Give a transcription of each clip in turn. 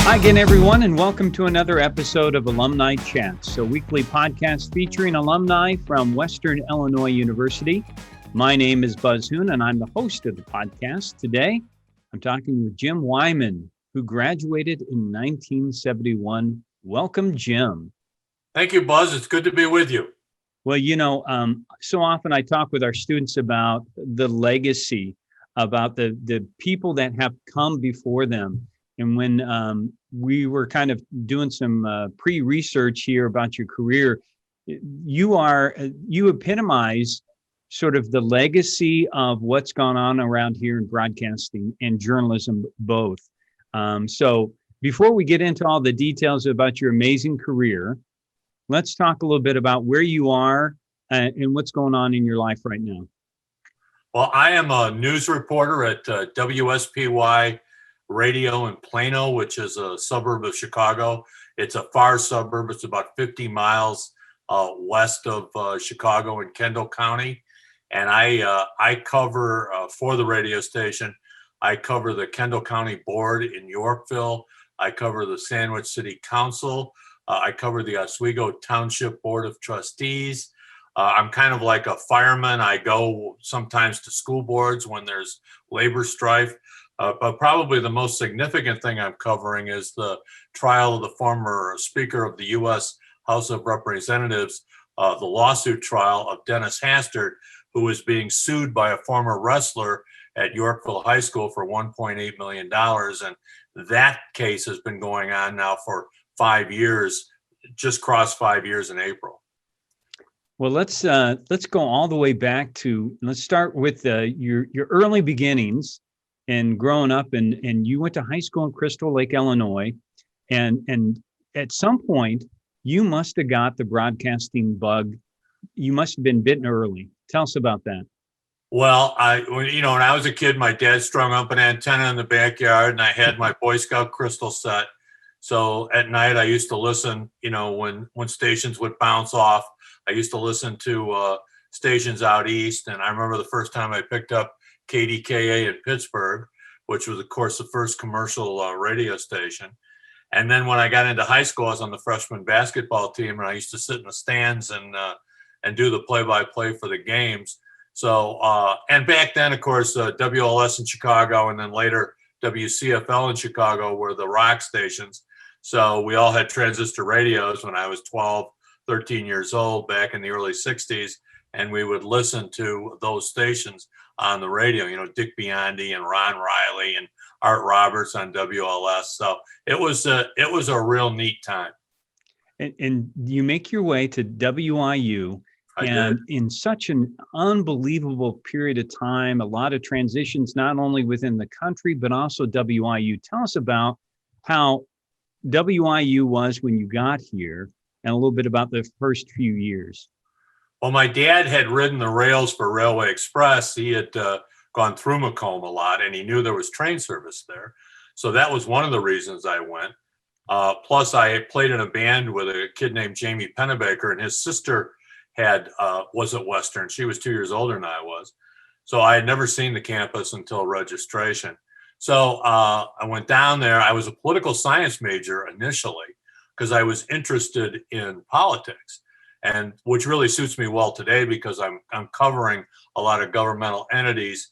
Hi again, everyone, and welcome to another episode of Alumni Chats, a weekly podcast featuring alumni from Western Illinois University. My name is Buzz Hoon, and I'm the host of the podcast. Today, I'm talking with Jim Wyman, who graduated in 1971. Welcome, Jim. Thank you, Buzz. It's good to be with you. Well, so often I talk with our students about the legacy, about the people that have come before them. And when we were kind of doing some pre-research here about your career, you epitomize sort of the legacy of what's gone on around here in broadcasting and journalism both. So before we get into all the details about your amazing career, let's talk a little bit about where you are and what's going on in your life right now. Well, I am a news reporter at WSPY Radio in Plano, which is a suburb of Chicago. It's a far suburb. It's about 50 miles west of Chicago in Kendall County. And I cover for the radio station. I cover the Kendall County Board in Yorkville. I cover the Sandwich City Council. I cover the Oswego Township Board of Trustees. I'm kind of like a fireman. I go sometimes to school boards when there's labor strife. But probably the most significant thing I'm covering is the trial of the former Speaker of the U.S. House of Representatives, the lawsuit trial of Dennis Hastert, who is being sued by a former wrestler at Yorkville High School for $1.8 million. And that case has been going on now for 5 years, just crossed 5 years in April. Well, let's go all the way back to, let's start with your early beginnings. And growing up, and you went to high school in Crystal Lake, Illinois, and at some point you must have got the broadcasting bug. You must have been bitten early. Tell us about that. Well, when I was a kid, my dad strung up an antenna in the backyard, and I had my Boy Scout crystal set. So at night, I used to listen. When stations would bounce off, I used to listen to stations out east. And I remember the first time I picked up KDKA in Pittsburgh, which was, of course, the first commercial radio station. And then when I got into high school, I was on the freshman basketball team, and I used to sit in the stands and do the play-by-play for the games. So, and back then, of course, WLS in Chicago, and then later WCFL in Chicago were the rock stations. So we all had transistor radios when I was 12, 13 years old back in the early 60s, and we would listen to those stations on the radio, Dick Biondi and Ron Riley and Art Roberts on WLS. So it was a real neat time. And you make your way to WIU, and in such an unbelievable period of time, a lot of transitions, not only within the country, but also WIU. Tell us about how WIU was when you got here and a little bit about the first few years. Well, my dad had ridden the rails for Railway Express. He had gone through Macomb a lot, and he knew there was train service there. So that was one of the reasons I went. Plus, I had played in a band with a kid named Jamie Pennebaker, and his sister was at Western. She was 2 years older than I was. So I had never seen the campus until registration. So I went down there. I was a political science major initially because I was interested in politics. And which really suits me well today because I'm covering a lot of governmental entities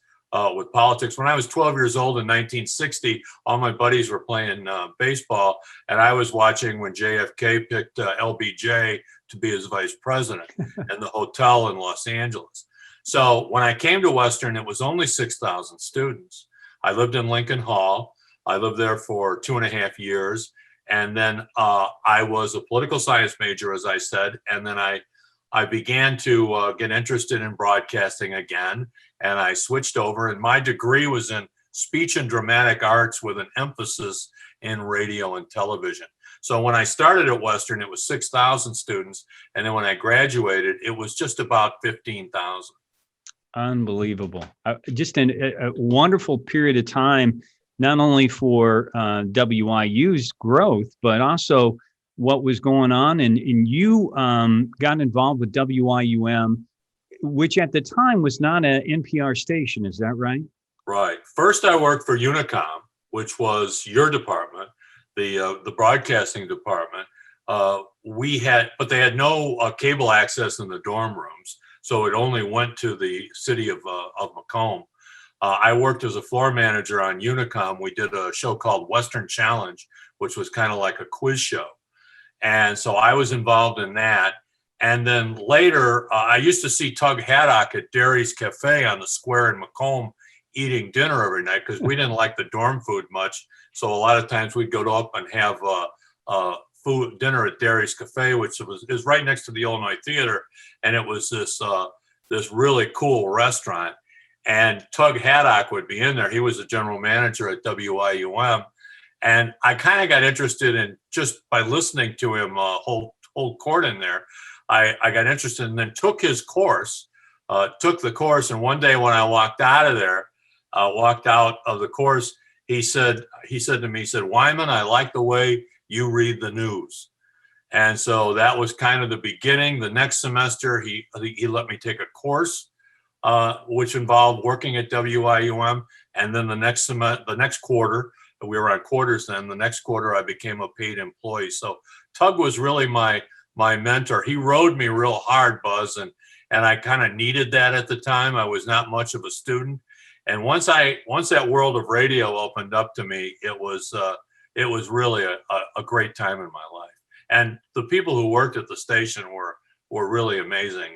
with politics. When I was 12 years old in 1960, all my buddies were playing baseball, and I was watching when JFK picked LBJ to be his vice president in the hotel in Los Angeles. So when I came to Western, it was only 6,000 students. I lived in Lincoln Hall. I lived there for 2.5 years. And then I was a political science major, as I said, and then I began to get interested in broadcasting again, and I switched over, and my degree was in speech and dramatic arts with an emphasis in radio and television. So when I started at Western, it was 6,000 students, and then when I graduated, it was just about 15,000. Unbelievable. Just a wonderful period of time, not only for WIU's growth, but also what was going on. And you got involved with WIUM, which at the time was not an NPR station. Is that right? Right. First, I worked for Unicom, which was your department. the broadcasting department. But they had no cable access in the dorm rooms, so it only went to the city of Macomb. I worked as a floor manager on Unicom. We did a show called Western Challenge, which was kind of like a quiz show. And so I was involved in that. And then later, I used to see Tug Haddock at Derry's Cafe on the square in Macomb eating dinner every night because we didn't like the dorm food much. So a lot of times we'd go up and have dinner at Derry's Cafe, which is right next to the Illinois Theater. And it was this really cool restaurant. And Tug Haddock would be in there. He was the general manager at WIUM. And I kind of got interested in, just by listening to him hold court in there, I got interested and then took his course, took the course. And one day when I walked out of the course, he said to me, Wyman, I like the way you read the news. And so that was kind of the beginning. The next semester, he let me take a course, which involved working at WIUM. And then the next quarter, we were on quarters then, the next quarter I became a paid employee. So Tug was really my mentor. He rode me real hard, Buzz, and I kind of needed that at the time. I was not much of a student. And once that world of radio opened up to me, it was really a great time in my life. And the people who worked at the station were really amazing.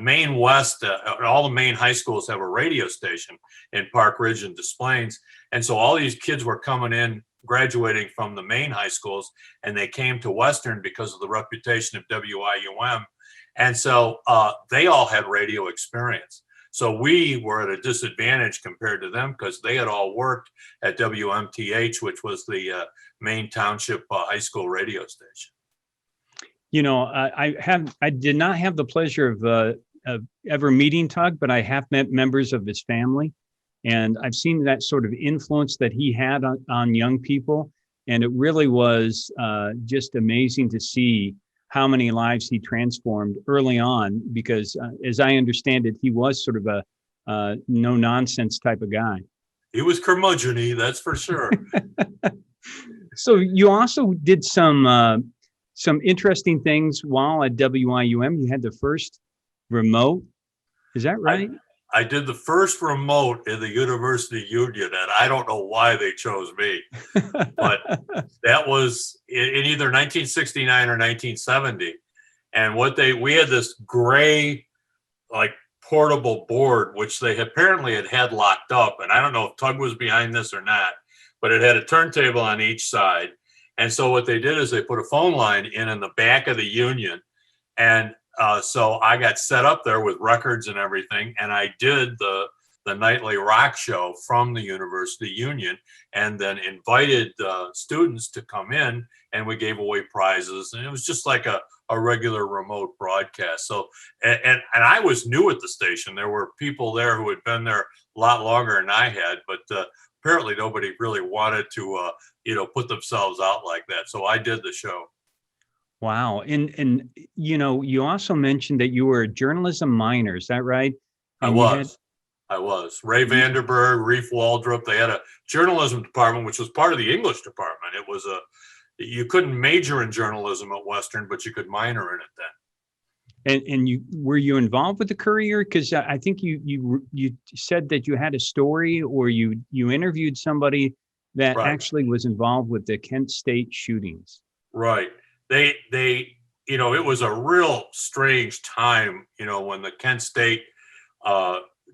Maine West, all the Maine high schools have a radio station in Park Ridge and Des Plaines. And so all these kids were coming in, graduating from the Maine high schools, and they came to Western because of the reputation of WIUM. And so they all had radio experience. So we were at a disadvantage compared to them because they had all worked at WMTH, which was the Maine Township high school radio station. You know, I did not have the pleasure of ever meeting Tug, but I have met members of his family, and I've seen that sort of influence that he had on young people. And it really was just amazing to see how many lives he transformed early on, because as I understand it, he was sort of a no nonsense type of guy. He was curmudgeon-y, that's for sure. So you also did some interesting things while at WIUM. You had the first remote. Is that right? I did the first remote in the University Union, and I don't know why they chose me, but that was in either 1969 or 1970. And we had this gray, like, portable board, which they apparently had locked up. And I don't know if Tug was behind this or not, but it had a turntable on each side. And so what they did is they put a phone line in the back of the Union. And so I got set up there with records and everything. And I did the nightly rock show from the University Union, and then invited students to come in, and we gave away prizes. And it was just like a regular remote broadcast. So, and I was new at the station. There were people there who had been there a lot longer than I had, but apparently nobody really wanted to, put themselves out like that. So I did the show. Wow. And you also mentioned that you were a journalism minor. Is that right? I was. Ray Vanderberg, Reef Waldrop, they had a journalism department, which was part of the English department. It was you couldn't major in journalism at Western, but you could minor in it then. And were you involved with the Courier? Because I think you said that you had a story, or you interviewed somebody that actually was involved with the Kent State shootings. Right. They it was a real strange time, when the Kent State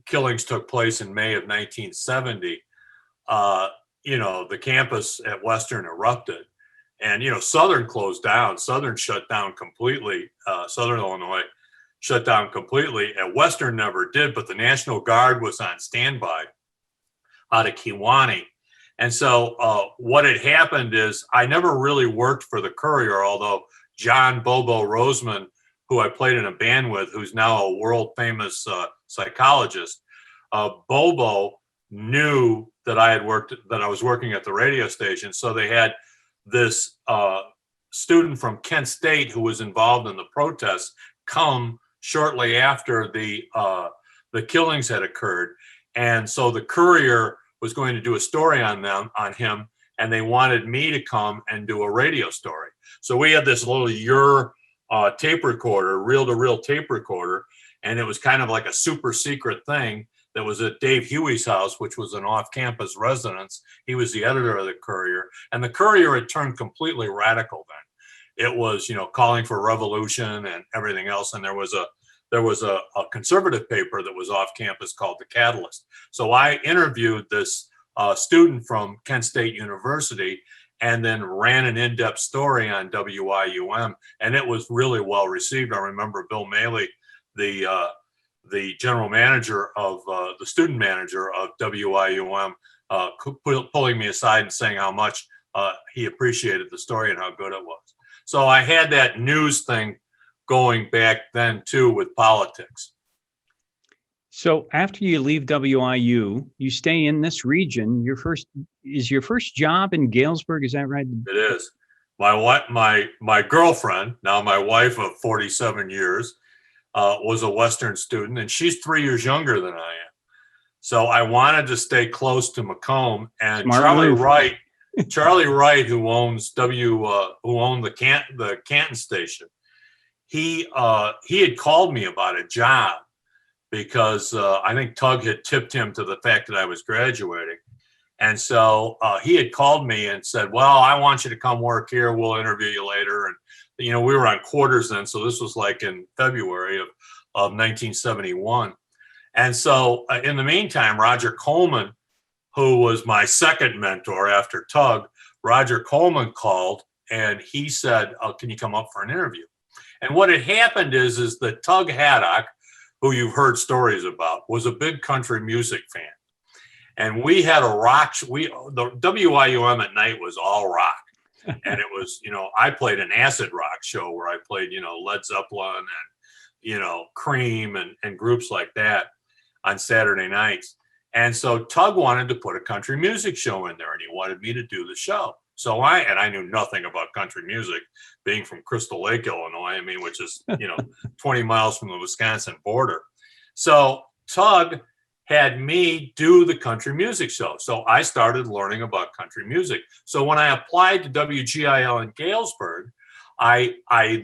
killings took place in May of 1970. The campus at Western erupted, and Southern closed down. Southern shut down completely. Southern Illinois shut down completely. At Western never did, but the National Guard was on standby out of Kewanee. And so what had happened is I never really worked for the Courier, although John Bobo Roseman, who I played in a band with, who's now a world famous psychologist, Bobo knew that I was working at the radio station. So they had this student from Kent State who was involved in the protests come shortly after the killings had occurred. And so the Courier was going to do a story on him, and they wanted me to come and do a radio story. So we had this little tape recorder, reel-to-reel tape recorder, and it was kind of like a super secret thing that was at Dave Huey's house, which was an off-campus residence. He was the editor of the Courier, and the Courier had turned completely radical then. It was, calling for revolution and everything else, and there was a conservative paper that was off campus called The Catalyst. So I interviewed this student from Kent State University and then ran an in-depth story on WIUM, and it was really well received. I remember Bill Maley, the general manager of the student manager of WIUM, pulling me aside and saying how much he appreciated the story and how good it was. So I had that news thing going back then too with politics. So after you leave WIU, you stay in this region. Your first job in Galesburg, is that right? It is. My girlfriend, now my wife of 47 years, was a Western student, and she's 3 years younger than I am. So I wanted to stay close to Macomb, and Smart Charlie move. Wright, who owned the Canton station, he had called me about a job because I think Tug had tipped him to the fact that I was graduating. And so he had called me and said, well, I want you to come work here. We'll interview you later. And, we were on quarters then. So this was like in February of 1971. And so in the meantime, Roger Coleman, who was my second mentor after Tug, Roger Coleman called and he said, can you come up for an interview? And what had happened is that Tug Haddock, who you've heard stories about, was a big country music fan. And we had the WIUM at night was all rock. And it was, I played an acid rock show where I played, Led Zeppelin and, Cream and groups like that on Saturday nights. And so Tug wanted to put a country music show in there and he wanted me to do the show. So I knew nothing about country music, being from Crystal Lake, Illinois, which is, 20 miles from the Wisconsin border. So Tug had me do the country music show. So I started learning about country music. So when I applied to WGIL in Galesburg, I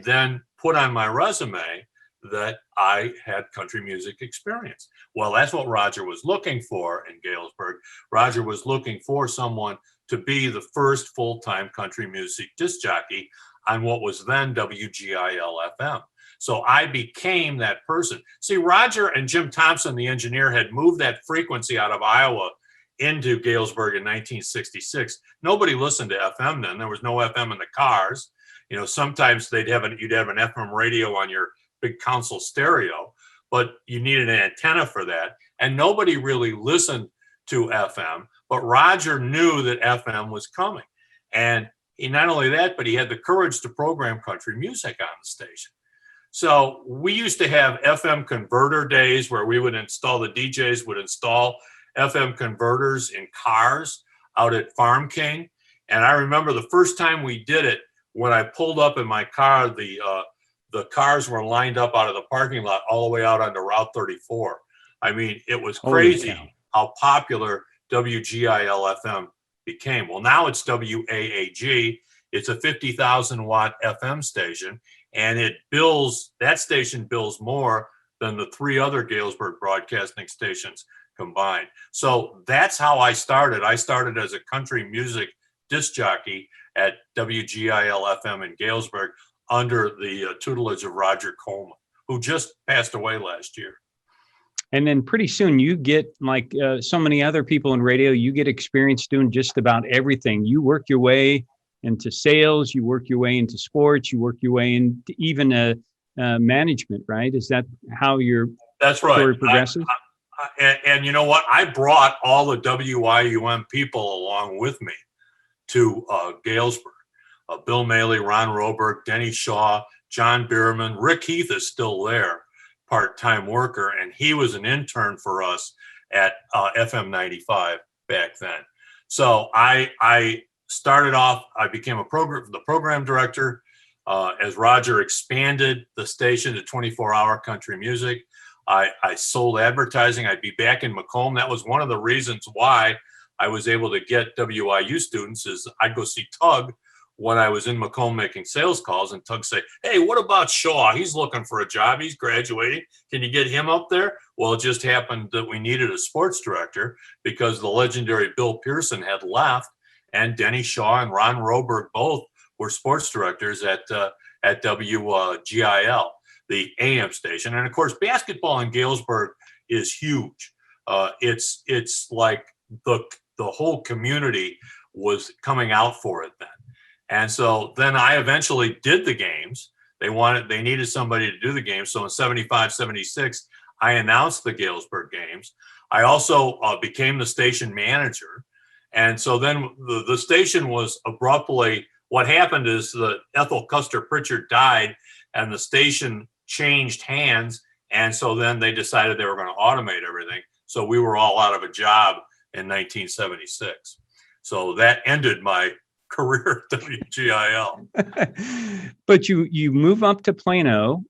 then put on my resume that I had country music experience. Well, that's what Roger was looking for in Galesburg. Roger was looking for someone to be the first full-time country music disc jockey on what was then WGIL-FM. So I became that person. See, Roger and Jim Thompson, the engineer, had moved that frequency out of Iowa into Galesburg in 1966. Nobody listened to FM then. There was no FM in the cars. Sometimes you'd have an FM radio on your big console stereo, but you needed an antenna for that. And nobody really listened to FM, but Roger knew that FM was coming. And he not only that, but he had the courage to program country music on the station. So we used to have FM converter days where we would install, the DJs would install FM converters in cars out at Farm King. And I remember the first time we did it, when I pulled up in my car, the cars were lined up out of the parking lot all the way out onto Route 34. It was crazy how popular WGIL-FM became. Well, now it's WAAG. It's a 50,000 watt FM station, and that station bills more than the three other Galesburg broadcasting stations combined. So that's how I started. I started as a country music disc jockey at WGIL-FM in Galesburg under the tutelage of Roger Coleman, who just passed away last year. And then pretty soon you get, like so many other people in radio, you get experience doing just about everything. You work your way into sales, you work your way into sports, you work your way into even management, right? Is that how your story progresses? And you know what? I brought all the WIUM people along with me to Galesburg. Bill Maley, Ron Roberg, Denny Shaw, John Bierman, Rick Heath is still there, part-time worker, and he was an intern for us at FM 95 back then. So I started off, I became the program director as Roger expanded the station to 24-hour country music. I sold advertising. I'd be back in Macomb. That was one of the reasons why I was able to get WIU students is I'd go see Tug when I was in Macomb making sales calls, and Tug say, "Hey, what about Shaw? He's looking for a job. He's graduating. Can you get him up there?" Well, it just happened that we needed a sports director because the legendary Bill Pearson had left, and Denny Shaw and Ron Roberg both were sports directors at WGIL, the AM station. And of course, basketball in Galesburg is huge. It's like the whole community was coming out for it then. And so then I eventually did the games. They needed somebody to do the games. So in 75, 76, I announced the Galesburg games. I also became the station manager. And so then the station was abruptly, what happened is that Ethel Custer Pritchard died and the station changed hands. And so then they decided they were going to automate everything. So we were all out of a job in 1976. So that ended my career at WGIL. But you move up to Plano,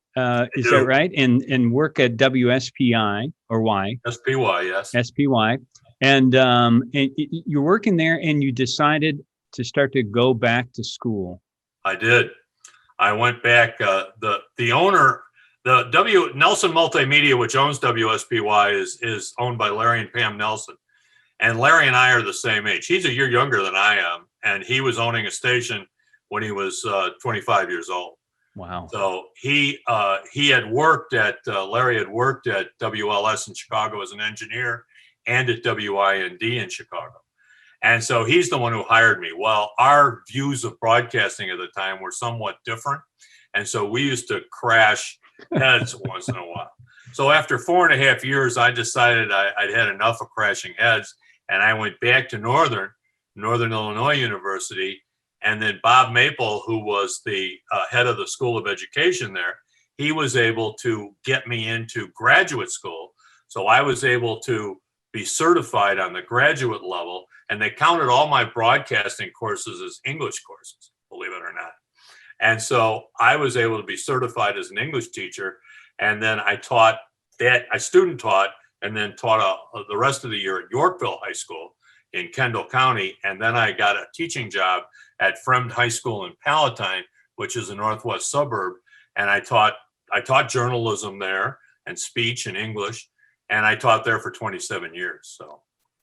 is that right? And work at WSPI or Y? SPY, yes. SPY. And you're working there and you decided to start to go back to school. I did. I went back. The owner, Nelson Multimedia, which owns WSPY, is owned by Larry and Pam Nelson. And Larry and I are the same age. He's a year younger than I am. And he was owning a station when he was 25 years old. Wow. So he had worked at, Larry had worked at WLS in Chicago as an engineer and at WIND in Chicago. And so he's the one who hired me. Well, our views of broadcasting at the time were somewhat different. And so we used to crash heads once in a while. So after 4.5 years, I decided I'd had enough of crashing heads. And I went back to Northern Illinois University. And then Bob Maple, who was the head of the School of Education there, he was able to get me into graduate school. So I was able to be certified on the graduate level. And they counted all my broadcasting courses as English courses, believe it or not. And so I was able to be certified as an English teacher. And then I student taught and then taught the rest of the year at Yorkville High School in Kendall County. And then I got a teaching job at Fremd High School in Palatine, which is a northwest suburb. And I taught journalism there and speech and English. And I taught there for 27 years. So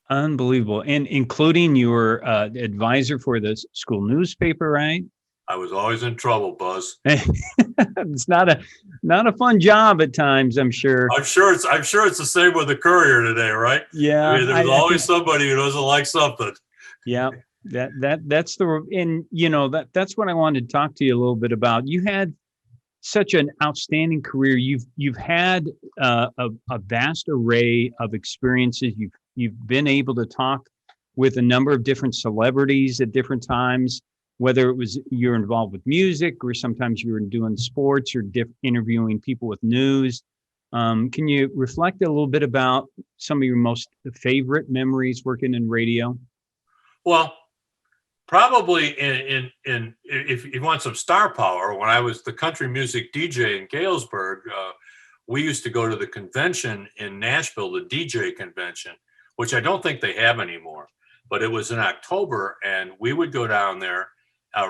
unbelievable. And including your advisor for the school newspaper, right? I was always in trouble, Buzz. It's not a fun job at times, I'm sure. I'm sure it's the same with the Courier today, right? Yeah. I mean, there's always somebody who doesn't like something. Yeah. That's that's what I wanted to talk to you a little bit about. You had such an outstanding career. You've had a vast array of experiences. You've been able to talk with a number of different celebrities at different times, whether it was you're involved with music or sometimes you were doing sports or interviewing people with news. Can you reflect a little bit about some of your most favorite memories working in radio? Well, probably if you want some star power, when I was the country music DJ in Galesburg, we used to go to the convention in Nashville, the DJ convention, which I don't think they have anymore, but it was in October, and we would go down there,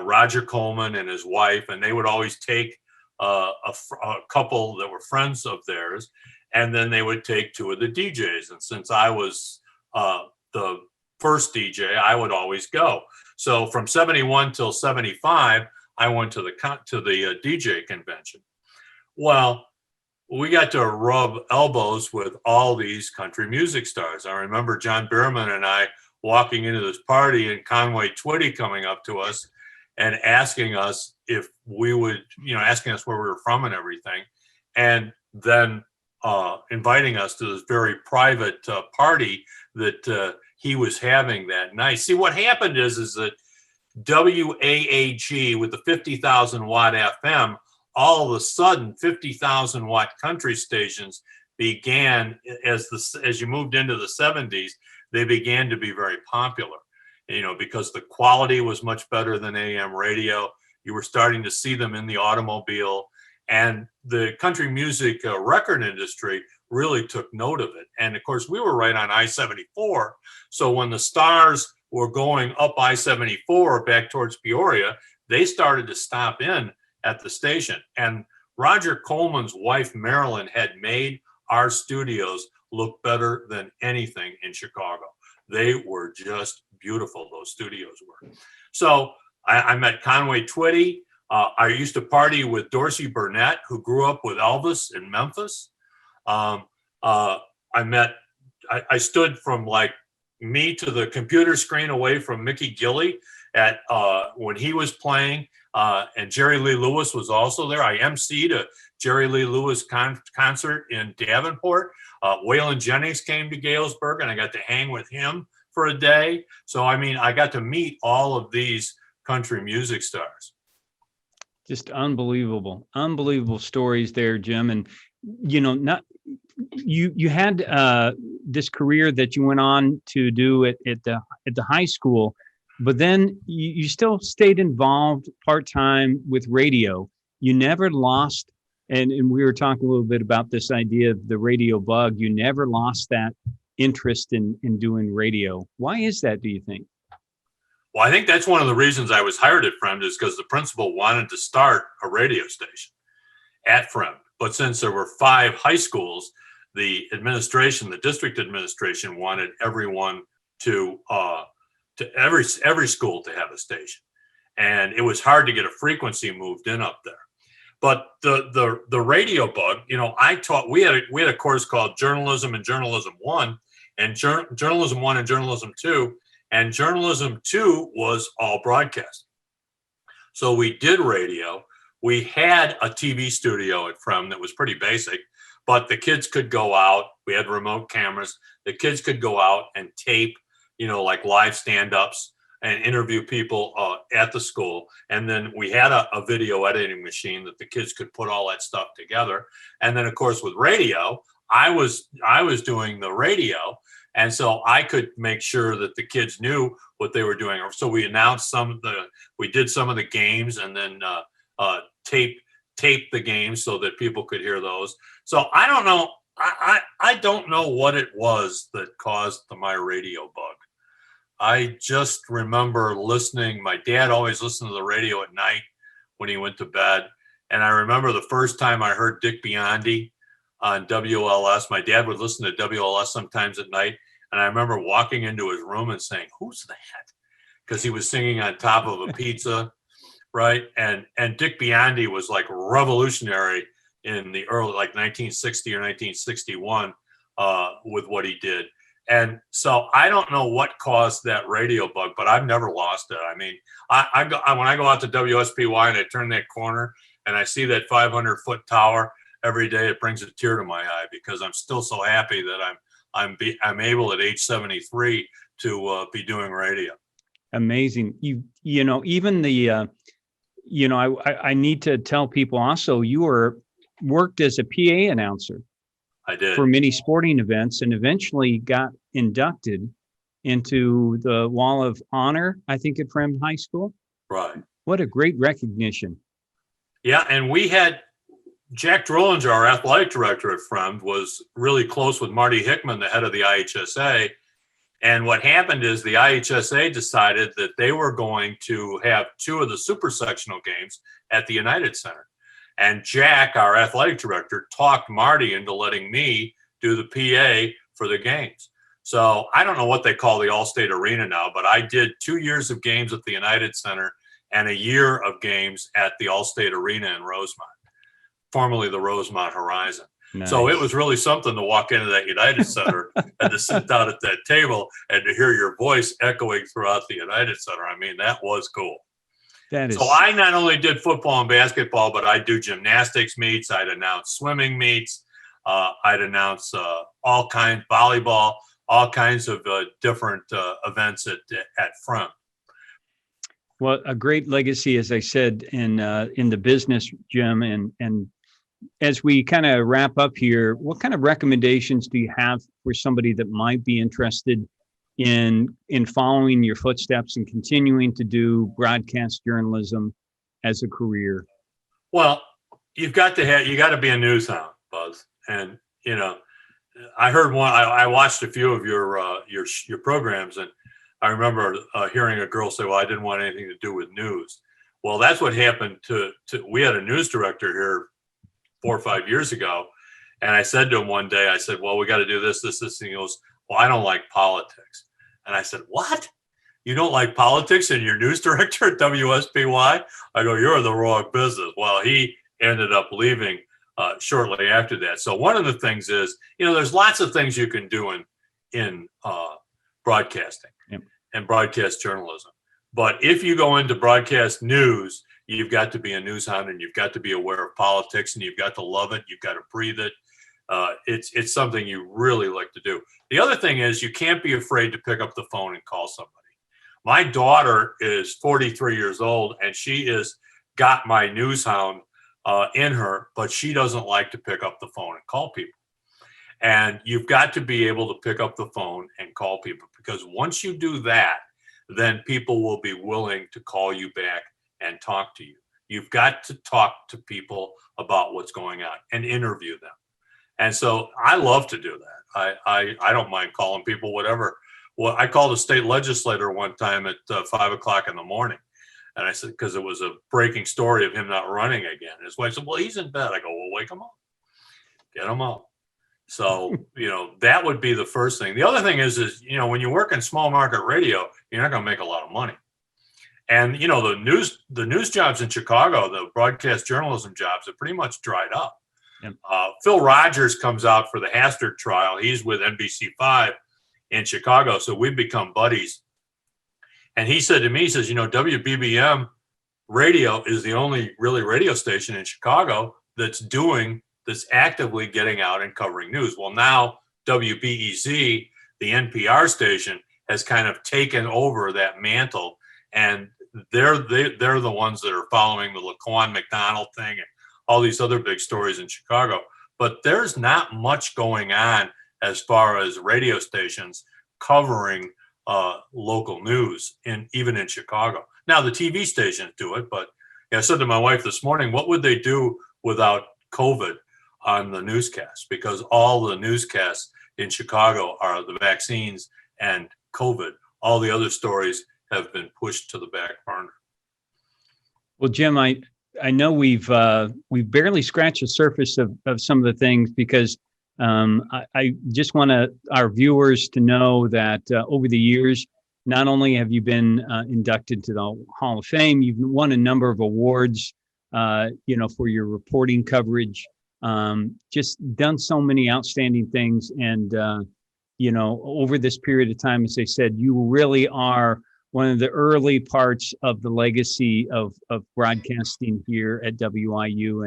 Roger Coleman and his wife, and they would always take a couple that were friends of theirs, and then they would take two of the DJs. And since I was the first DJ, I would always go. So from 71 till 75, I went to the DJ convention. Well, we got to rub elbows with all these country music stars. I remember John Bierman and I walking into this party and Conway Twitty coming up to us and asking us if we would, asking us where we were from and everything. And then inviting us to this very private party that he was having that night. See, what happened is that WAAG with the 50,000 watt FM, all of a sudden 50,000 watt country stations began, as you moved into the 70s, they began to be very popular, because the quality was much better than AM radio. You were starting to see them in the automobile, and the country music record industry really took note of it. And of course, we were right on I-74. So when the Stars were going up I-74 back towards Peoria, they started to stop in at the station. And Roger Coleman's wife, Marilyn, had made our studios look better than anything in Chicago. They were just beautiful, those studios were. So I met Conway Twitty. I used to party with Dorsey Burnett, who grew up with Elvis in Memphis. I stood from like me to the computer screen away from Mickey Gilley at when he was playing, and Jerry Lee Lewis was also there. I emceed a Jerry Lee Lewis concert in Davenport. Waylon Jennings came to Galesburg, and I got to hang with him for a day. So, I mean, I got to meet all of these country music stars. Just unbelievable stories there, Jim. And, you had this career that you went on to do at the high school, but then you still stayed involved part-time with radio. You never lost, and we were talking a little bit about this idea of the radio bug. You never lost that interest in doing radio. Why is that, do you think? Well, I think that's one of the reasons I was hired at Fremd, is because the principal wanted to start a radio station at Fremd. But since there were 5 high schools, the district administration wanted everyone to every school to have a station. And it was hard to get a frequency moved in up there. But the radio bug, I taught, we had a course called Journalism and Journalism 1, and Journalism 1 and Journalism 2. And Journalism 2 was all broadcasting. So we did radio. We had a TV studio at Fremd that was pretty basic, but the kids could go out. We had remote cameras. The kids could go out and tape, like live stand-ups and interview people at the school. And then we had a video editing machine that the kids could put all that stuff together. And then, of course, with radio, I was doing the radio. And so I could make sure that the kids knew what they were doing. So we announced we did some of the games, and then tape the games so that people could hear those. So I don't know. I don't know what it was that caused my radio bug. I just remember listening. My dad always listened to the radio at night when he went to bed. And I remember the first time I heard Dick Biondi on WLS. My dad would listen to WLS sometimes at night. And I remember walking into his room and saying, "Who's that?" Because he was singing on top of a pizza, right? And Dick Biondi was like revolutionary in the early, like 1960 or 1961 with what he did. And so I don't know what caused that radio bug, but I've never lost it. I mean, when I go out to WSPY and I turn that corner and I see that 500-foot tower every day, it brings a tear to my eye, because I'm still so happy that I'm able at age 73 to be doing radio. Amazing. Even the I need to tell people also, you worked as a PA announcer. I did. For many sporting events, and eventually got inducted into the Wall of Honor, I think, at Fremd High School. Right. What a great recognition. Yeah, and we had Jack Drollinger, our athletic director at Fremd, was really close with Marty Hickman, the head of the IHSA. And what happened is the IHSA decided that they were going to have 2 of the super sectional games at the United Center. And Jack, our athletic director, talked Marty into letting me do the PA for the games. So I don't know what they call the All-State Arena now, but I did 2 years of games at the United Center and a year of games at the All-State Arena in Rosemont, formerly the Rosemont Horizon. Nice. So it was really something to walk into that United Center and to sit down at that table and to hear your voice echoing throughout the United Center. I mean, that was cool. So I not only did football and basketball, but I'd do gymnastics meets. I'd announce swimming meets. I'd announce all kinds, volleyball, all kinds of different events at Fremd. Well, a great legacy, as I said, in the business, Jim. And as we kind of wrap up here, what kind of recommendations do you have for somebody that might be interested in following your footsteps and continuing to do broadcast journalism as a career? Well, you got to be a news hound, Buzz. And I heard one. I watched a few of your programs, and I remember hearing a girl say, "Well, I didn't want anything to do with news." Well, that's what happened to. We had a news director here 4 or 5 years ago, and I said to him one day, I said, "Well, we got to do this, this, this." And he goes, "Well, I don't like politics." And I said, "What? You don't like politics and you're news director at WSPY?" I go, "You're in the wrong business." Well, he ended up leaving shortly after that. So one of the things is, there's lots of things you can do in broadcasting and broadcast journalism. But if you go into broadcast news, you've got to be a news hound, and you've got to be aware of politics, and you've got to love it. You've got to breathe it. It's something you really like to do. The other thing is, you can't be afraid to pick up the phone and call somebody. My daughter is 43 years old, and she is got my news hound in her, but she doesn't like to pick up the phone and call people. And you've got to be able to pick up the phone and call people, because once you do that, then people will be willing to call you back and talk to you. You've got to talk to people about what's going on and interview them. And so I love to do that. I don't mind calling people, whatever. Well, I called a state legislator one time at 5 o'clock in the morning. And I said, because it was a breaking story of him not running again. And his wife said, "Well, he's in bed." I go, "Well, wake him up, get him up." So, that would be the first thing. The other thing is, when you work in small market radio, you're not going to make a lot of money. And, the news jobs in Chicago, the broadcast journalism jobs, have pretty much dried up. Yep. Phil Rogers comes out for the Hastert trial. He's with NBC5 in Chicago. So we've become buddies. And he said to me, he says, WBBM radio is the only really radio station in Chicago that's actively getting out and covering news. Well, now WBEZ, the NPR station, has kind of taken over that mantle, and they're the ones that are following the Laquan McDonald thing and all these other big stories in Chicago. But there's not much going on as far as radio stations covering local news, even in Chicago. Now the TV stations do it, but I said to my wife this morning, what would they do without COVID on the newscast? Because all the newscasts in Chicago are the vaccines and COVID. All the other stories have been pushed to the back burner. Well, Jim, I know we've barely scratched the surface of some of the things, because I just want our viewers to know that over the years, not only have you been inducted to the Hall of Fame, you've won a number of awards, for your reporting coverage, just done so many outstanding things. And, over this period of time, as I said, you really are one of the early parts of the legacy of broadcasting here at WIU.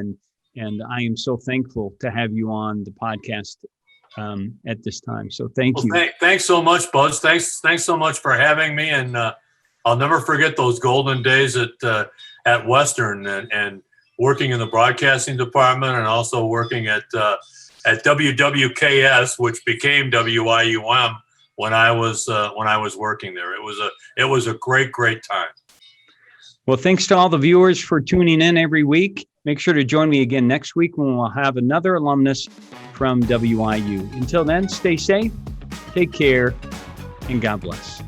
And I am so thankful to have you on the podcast at this time. So thank you. Thanks so much, Buzz. Thanks so much for having me. And I'll never forget those golden days at Western and working in the broadcasting department, and also working at WWKS, which became WIUM when I was working there. It was a great time. Well, thanks to all the viewers for tuning in every week. Make sure to join me again next week when we'll have another alumnus from WIU. Until then, stay safe, take care, and God bless.